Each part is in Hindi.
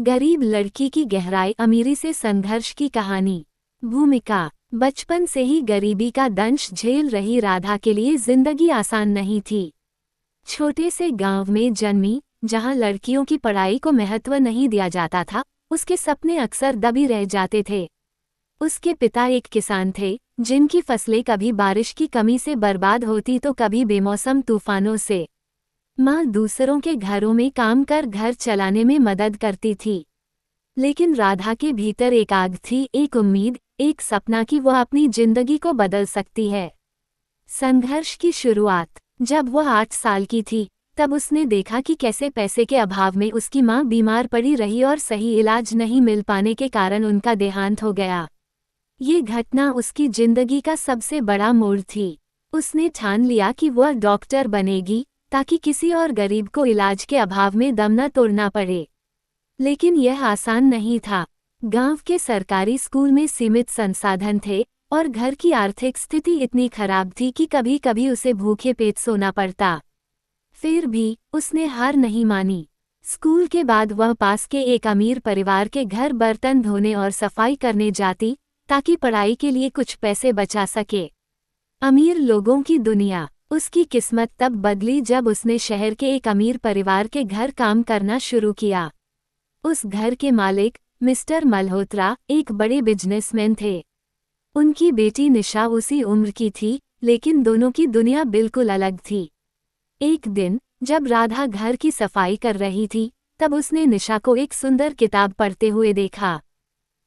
गरीब लड़की की गहराई अमीरी से संघर्ष की कहानी। भूमिका। बचपन से ही गरीबी का दंश झेल रही राधा के लिए जिंदगी आसान नहीं थी। छोटे से गांव में जन्मी, जहां लड़कियों की पढ़ाई को महत्व नहीं दिया जाता था, उसके सपने अक्सर दबी रह जाते थे। उसके पिता एक किसान थे, जिनकी फसलें कभी बारिश की कमी से बर्बाद होती तो कभी बेमौसम तूफानों से। माँ दूसरों के घरों में काम कर घर चलाने में मदद करती थी, लेकिन राधा के भीतर एक आग थी, एक उम्मीद, एक सपना कि वह अपनी जिंदगी को बदल सकती है। संघर्ष की शुरुआत। जब वह 8 साल की थी, तब उसने देखा कि कैसे पैसे के अभाव में उसकी माँ बीमार पड़ी रही और सही इलाज नहीं मिल पाने के कारण उनका देहांत हो गया। ये घटना उसकी जिंदगी का सबसे बड़ा मोड़ थी। उसने ठान लिया कि वह डॉक्टर बनेगी, ताकि किसी और गरीब को इलाज के अभाव में दम न तोड़ना पड़े। लेकिन यह आसान नहीं था। गांव के सरकारी स्कूल में सीमित संसाधन थे और घर की आर्थिक स्थिति इतनी खराब थी कि कभी कभी उसे भूखे पेट सोना पड़ता। फिर भी उसने हार नहीं मानी। स्कूल के बाद वह पास के एक अमीर परिवार के घर बर्तन धोने और सफाई करने जाती, ताकि पढ़ाई के लिए कुछ पैसे बचा सके। अमीर लोगों की दुनिया। उसकी किस्मत तब बदली जब उसने शहर के एक अमीर परिवार के घर काम करना शुरू किया। उस घर के मालिक मिस्टर मल्होत्रा एक बड़े बिजनेसमैन थे। उनकी बेटी निशा उसी उम्र की थी, लेकिन दोनों की दुनिया बिल्कुल अलग थी। एक दिन जब राधा घर की सफाई कर रही थी, तब उसने निशा को एक सुंदर किताब पढ़ते हुए देखा।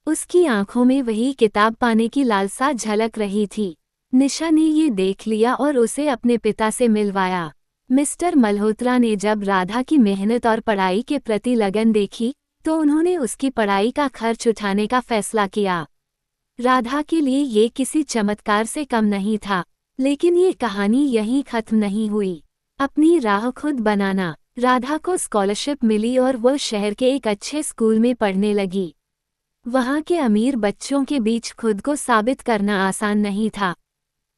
उसकी आंखों में वही किताब पाने की लालसा झलक रही थी। निशा ने ये देख लिया और उसे अपने पिता से मिलवाया। मिस्टर मल्होत्रा ने जब राधा की मेहनत और पढ़ाई के प्रति लगन देखी, तो उन्होंने उसकी पढ़ाई का खर्च उठाने का फैसला किया। राधा के लिए ये किसी चमत्कार से कम नहीं था, लेकिन ये कहानी यहीं खत्म नहीं हुई। अपनी राह खुद बनाना। राधा को स्कॉलरशिप मिली और वह शहर के एक अच्छे स्कूल में पढ़ने लगी। वहाँ के अमीर बच्चों के बीच खुद को साबित करना आसान नहीं था।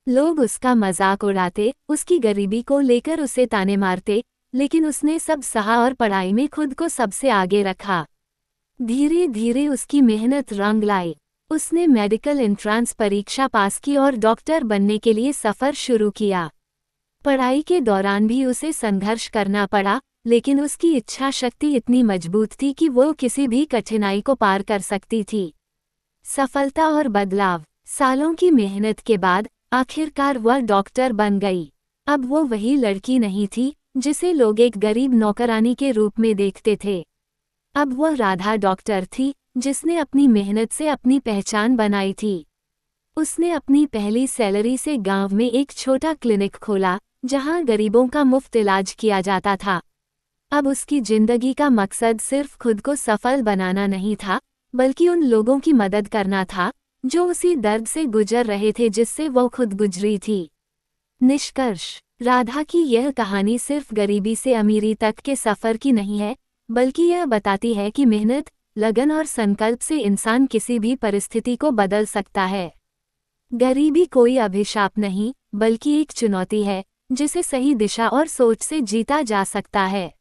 लोग उसका मजाक उड़ाते, उसकी गरीबी को लेकर उसे ताने मारते, लेकिन उसने सब सहा और पढ़ाई में खुद को सबसे आगे रखा। धीरे धीरे उसकी मेहनत रंग लाई। उसने मेडिकल एंट्रांस परीक्षा पास की और डॉक्टर बनने के लिए सफ़र शुरू किया। पढ़ाई के दौरान भी उसे संघर्ष करना पड़ा, लेकिन उसकी इच्छा शक्ति इतनी मजबूत थी कि वो किसी भी कठिनाई को पार कर सकती थी। सफलता और बदलाव। सालों की मेहनत के बाद आखिरकार वह डॉक्टर बन गई। अब वो वही लड़की नहीं थी जिसे लोग एक गरीब नौकरानी के रूप में देखते थे। अब वह राधा डॉक्टर थी, जिसने अपनी मेहनत से अपनी पहचान बनाई थी। उसने अपनी पहली सैलरी से गांव में एक छोटा क्लिनिक खोला, जहां गरीबों का मुफ्त इलाज किया जाता था। अब उसकी जिंदगी का मकसद सिर्फ खुद को सफल बनाना नहीं था, बल्कि उन लोगों की मदद करना था जो उसी दर्द से गुजर रहे थे जिससे वो खुद गुजरी थी। निष्कर्ष। राधा की यह कहानी सिर्फ गरीबी से अमीरी तक के सफ़र की नहीं है, बल्कि यह बताती है कि मेहनत, लगन और संकल्प से इंसान किसी भी परिस्थिति को बदल सकता है। गरीबी कोई अभिशाप नहीं, बल्कि एक चुनौती है, जिसे सही दिशा और सोच से जीता जा सकता है।